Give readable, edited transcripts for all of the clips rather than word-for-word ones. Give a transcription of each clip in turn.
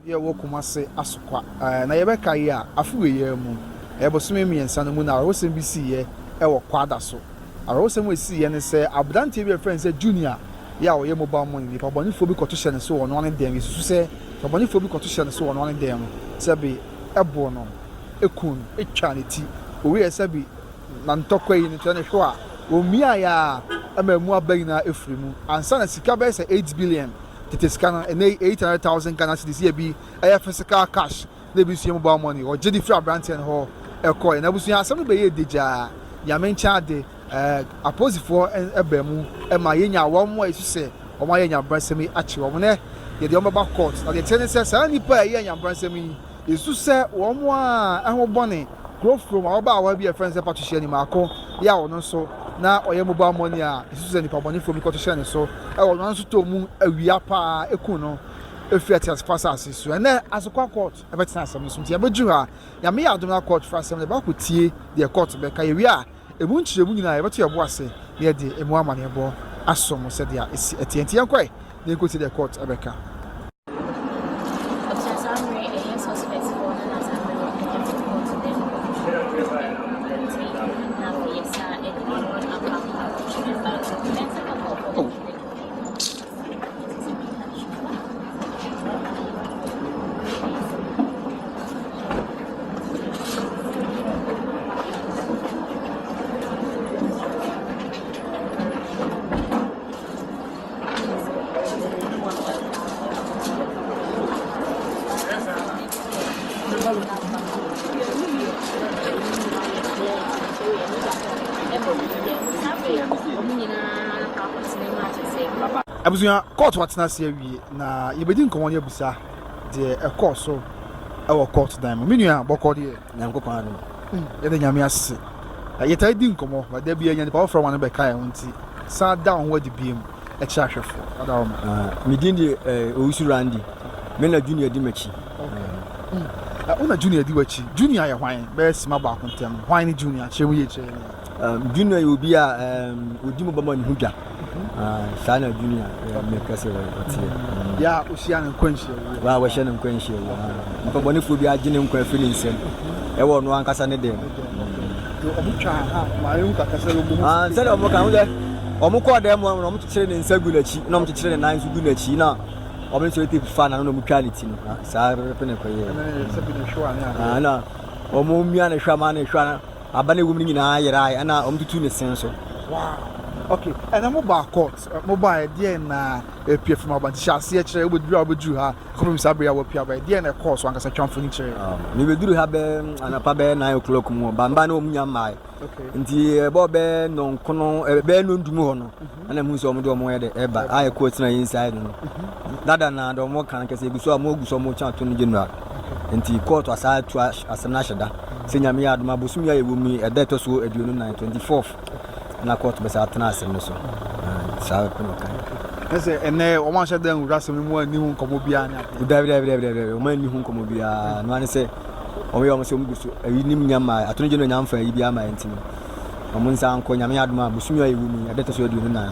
Yeah, Wokumase Asukwa. Na yebeka ya afuwe ye mu. Ebosome miensa no mu na arosem bi si ye e wo kwada so. Arosem we si ye ne se abdante bi friend se junior ya wo ye mobile money ni pabonifo bi koto hye ne so wo no ne dem isusu se pabonifo bi koto hye ne so wo no ne dem se bi ebo no ekun etwa ne ti owi ese bi na ntokwa yi ne to ne hwo a omia ya amamu abagi na efrimu ansa na sika be se 8 billion Titiscana and 800,000 Ghana cedis here be a physical cash. They be see mobile money or JD Free Branton Hall a coin. And I was here some be deja Yamen Chade oppose for a bemu and my yenya one way to say or my yenya bransemi actually one there the umber court. Now the tenant says I need pay yenya bransemi is to say one more and bonnet growth from our bar be a friend of Patricia Marco. Yeah, or no so. Na oye mobile money a isuze ni paboni from iko to share so e wo nso to mu awia pa ekun no efiat as fast as so na asokwa court e betina asem so ntia beju ha ya me adoma court for asem le ba ko tie the court be ka yewi a ebu nchire mu nyina e beto ebo ase ye de emu amane ebo asom se dia etientia kwai na ko tie the court e be ka Abuzuya court watena se awie na yebedi nkomo ya busa de e court so e wo court dan mo menua bokọ de nyankopon ado ye de nyame ase ye tai di nkomo wa da bia nya de power from one be kai wonti sa down wadi biem e cha hwefo adawo me din de Owusu Randy me na junior di machi una junior di wachi junior ya hwan be sima ba kontem hwan ni junior chemu ye che junior you be a odi mo baba ni hudwa sana junior me kase wa ya osia ne kwanhie wa wa hye ne kwanhie wa baba fo bi agene nkwa fi ne nsem e wo no ankasa ne dem obutwa ha ma yu ka kase lo mu sele omo kan ule omo ko dem no omo kire ne nsa gu na chi na omo kire ne nan su gu na chi na omo so ete fa na no mu quality no sa repe ne koye se bi ne shwa ne na omo mia ne hwa ma ne hwa na abane wum ni nyina ayera ana omo tutu ne sen so wow okay and I'm mobile court mobile there na pie from about chase e kire obodu ha come sabre ya wo pia ba there na course wan kasa twamfo ni kire ni beduru ha be anapa be 9 o'clock mu bamba na omunya mai okay nti ebo be no nkono be no ndumu ho no ana mu so omo de omo ye de eba aye court na inside no dada na do mo kan kasa eguso amu oguso mo cha to no general nti court asa tu asana sheda senya me aduma bosumi ya ewumi e da to so aduonu 9 24th na court be sa atena asem no so sa peno kan ese ene o ma sheda nwu rasem mu ani hu nkomo bia na o ma ni hu nkomo bia no ane se o yo mo se muguso ayi nim nyama atono je no nyamfa yi bia ma enti no omo nsa anko nyame aduma bosumi ya ewumi e da to so aduonu 9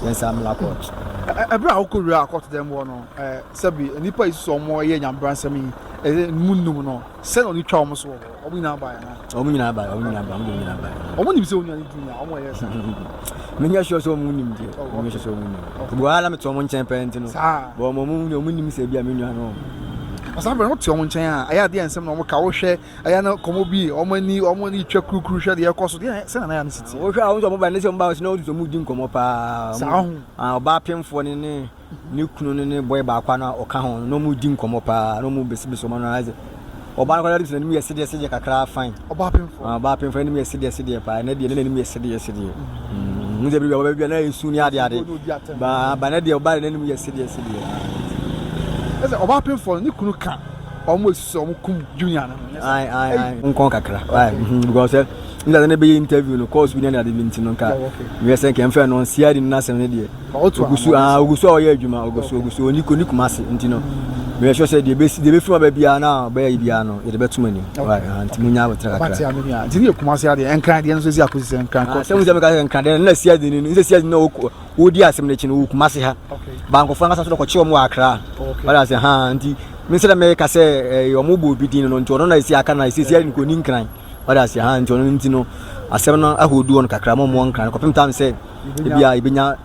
yen sa mla court ebra okuru court dem wo no sabi nipa isu omo ye nyambransem yi munum no se no ni twa omo so omo nyina ba ya na omo nyina ba omo nim se onya ni dunya omo ye sa me nya sure so omo nim die omo sure so omo nim bu ala me to omo nchen pent no bo omo nim se bia me nua no asabe no te omo nchen a aya de ensem no mo ka wo hwe aya na komo bi omo ni twa kurukuru hwe de ekoso de se na ya no siti wo hwe a wo mo ba ne se mo ba no do mu di nkomo pa oba pemfo ne kunu ne boy ba kwa na oka ho no mu di nkomo pa no mu besi mo na aze oba na kwa de ne mu yesede kakra fine oba pemfo ne mu yesede pa na de ne mu yesede mu de bi na yesu ni ade ba na de oba ne mu yesede ese oba pemfo ni kunu ka almost so kum junior na ai nkon kakra because nda na be interview no course bi na de binti no ka we say ke mfa no sia di na asem ne de ogusu o ye adwuma ogusu oni kuma se nti no we sure say de be fuma ba bia na ba ya bia no de be tuma ni anti munya botra kakra pati amia nti ne kuma se ade enkran de no so si akosi se enkran se mu se me ka enkran de na sia di ni sia di na wo di asem ne chi no kuma se ha banko fa ngasa so ko chi o mu akra wala se ha nti mi se me ka se omo bo bi din no nti ono na isi aka na isi sia ni ko ni nkran wala se ha nti ono nti no asem no ahodu on kakra mo nkran ko pem tam se bia ibenya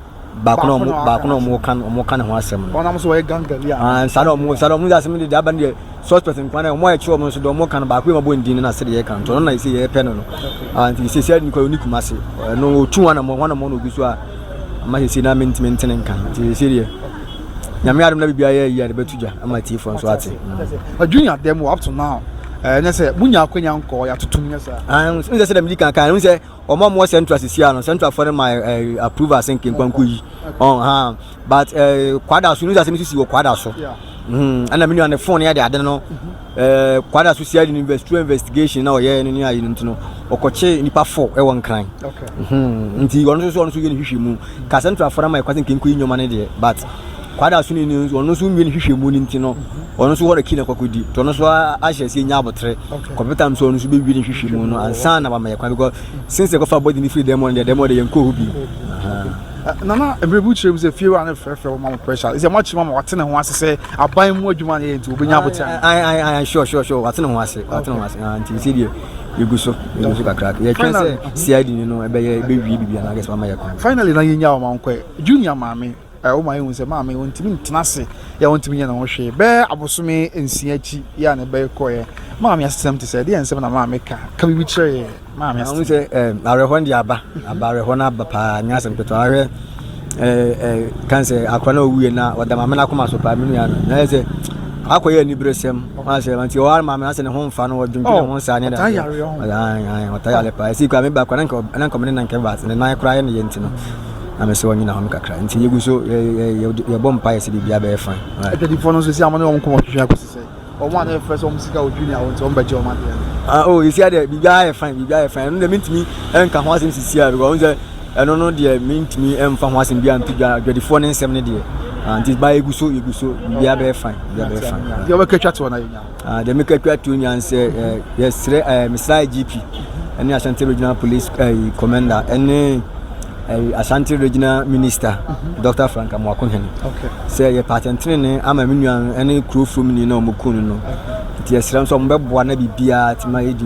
ba kono mo kan ho asem no ona mo so we gangali a salo mo da asem de aba ne suspect nkwan na mo ya chi o mo so do mo kan ba ko ma bo ndin na se de ye kan to ono na isi ye pe no nti isi sia ni ko ni kuma se no otu wana mo no ogusu a ama isi na mentiment nkan nti isi de nyame adom na bibia ye ya de betuja ama tifo nso ate junior dem up to now na say munya akwanya nko ya tutum nya sa nse se dem di kan nse omo central sisia no central for my approval senke nkwanko yi but kwada so nse se sisi wo kwada so ana menu on the phone ya de ade no kwada so sia investigation na oye ni ayi ntino okoche nipa 4 e won kran nti ono so ye ni hwehwemu ka central for my kwasenke nko yi nyoma ne de but kwada so ni ono so nwie ni hwehwemu ni ntino ono so wora kina kwakodi to no so ahye sie nya abotre computer so ono so be wi ni hwehwemu no ansa na ba me kwa because since go for body ni free dem on the yenko hobi nana emrebu chere se fie wa na frefre mama pressure is a much mama watene ho ase se aban mu adwuma na yenti obenya abotre I sure watene ho ase anti see die yeguso kakra ye twen se CID ni no ebe wi bibia na guess mama ye kwa finally na yenya o manko junior mame o ma yun se mame wontimi ntenase ya wontimi nya na ho hwe be abosome ensia chi ya na be koye mame asem te se de ensem na mame ka bibi chere mame asem se arehon di aba arehon na aba pa nya asem peto are kan se akwana owuye na wada mame na koma so pa minu ya na se akoye ni bresem ma se manti o ar mame na se ne ho mfa no wodwunke ho sa ne da watayale pa si kwa me ba kwa nan komene nan ke ba ne nan kra ye ne yenti no amese wonyi na ho kakra nti yeguso ye bompa ye se bibia be fine the phone so si amane o nko hwehwe akose o ma na first o musika o junior o nti o mbaje o ma de you see there bibia ye fine no de mintimi enka ho asem sisi a because onse eno no de mintimi emfa ho asem bia ntudwa the phone nsem ne de anti ba yeguso bibia be fine you be ketwa to na yenya de me ketwa to nya nse yesre Mr. IGP ene Ashanti Regional Police Commander ene Ashanti Regional Minister Dr. Frank Amwakohene say ye patentene ne ama menua ene crew from ni na omukunu no ti yesram so mbeboa na bibia ti ma edi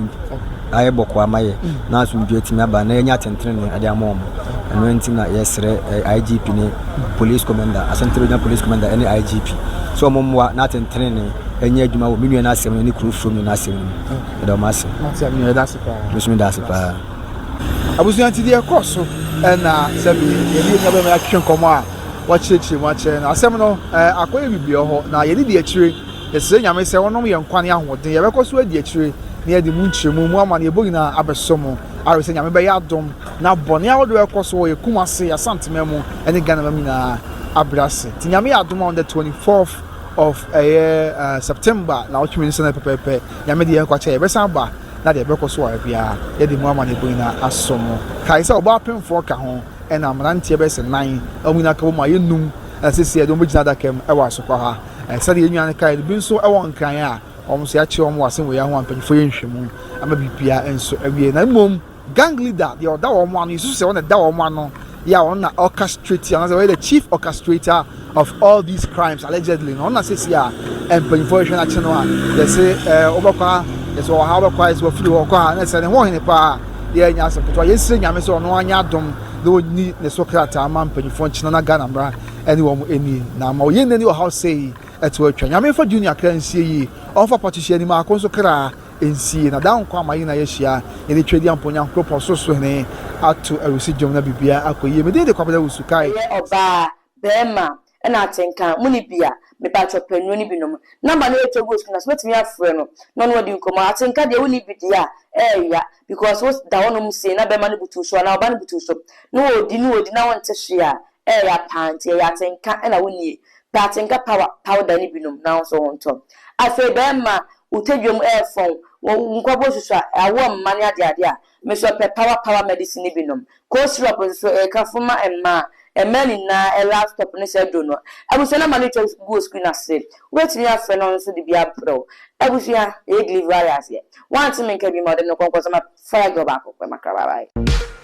aye boko amaye na asumdwe ti aba na enya tentene ne ade amom eno enti na yesre IGP ne Police Commander Ashanti Regional Police Commander ene IGP so momwa na tentene ne enya adwuma wo menua na asem ne crew from ni na asem ni do mase na that's it that's it abusuanti de ekoso na sebi yeli na be ma atwen komo a wachirechi mu ache na asem no akoye bibio ho na yeli de akire yesere nyame se wonom ye nkwane ahoden ye bekoso adi akire na ye de mu nchiremu mu ama na ebogi na abesomo are se nyame be ya dom na bone a wodo ekoso ye kumase ya santememu ene Ghana mam na abrase ti nyame ya dom on the 24th of September na otwemi nse na pepepe nyame de ye kwache ye besan ba na de beko so wa bia ye de mu ama na ebogi na asomo kai se oba pemfo ka ho ena amrantie be se 9 amuna ka mo ye num asisi e do mo gina da kem e wa so kwa ha sade ye nwan kai bi nso e won kan a omso ya che omo wasen we ya ho ampanfo ye nhwemu ama bibia enso awie na mom gang leader the oda omo anu so se won da omo anu ya on na orchestrator and as the chief orchestrator of all these crimes allegedly no na sisi a ampanfo ye na che no a they say obakwa yes o ha obakwa is wo free wo kwa na se ne ho hene pa ye nya asepto ye sire nyame se ono anya dom na oni ne sokrata ama ampanfo nchina na Ghana bra eni wo eni na ma oye nani o how say ɛto atwa nyame fa junior kra nsie yi ɔfa patricia ni ma akonso kra nsie na dan kwa mayi na yɛhyia yɛde twedi amponya kropo so ne ato awusi dwom na bibia akoyie me de kwabada wusukai oba bema na atenka muni bia me pa chopanyo ni binom number no eto go school na so metimi afre no no no di nkomo atenka de woni bidia ya because what da wonom say na bema no butu so na oba no butu so no odi na won tehwe ya pant ya atenka na woni ba atenka powder ni binom na so wonto afi bema utedwom phone nkwabo susu awo mmane ade a me so pe power medicine ni binom ko syrup so kafuma emani na laptop ne se do no abuso na manager go screen ase wetimi afre no so de bia pro abuso ya e deliver as ye want me nka bi mo de no konko so ma fire go back ko makra bye.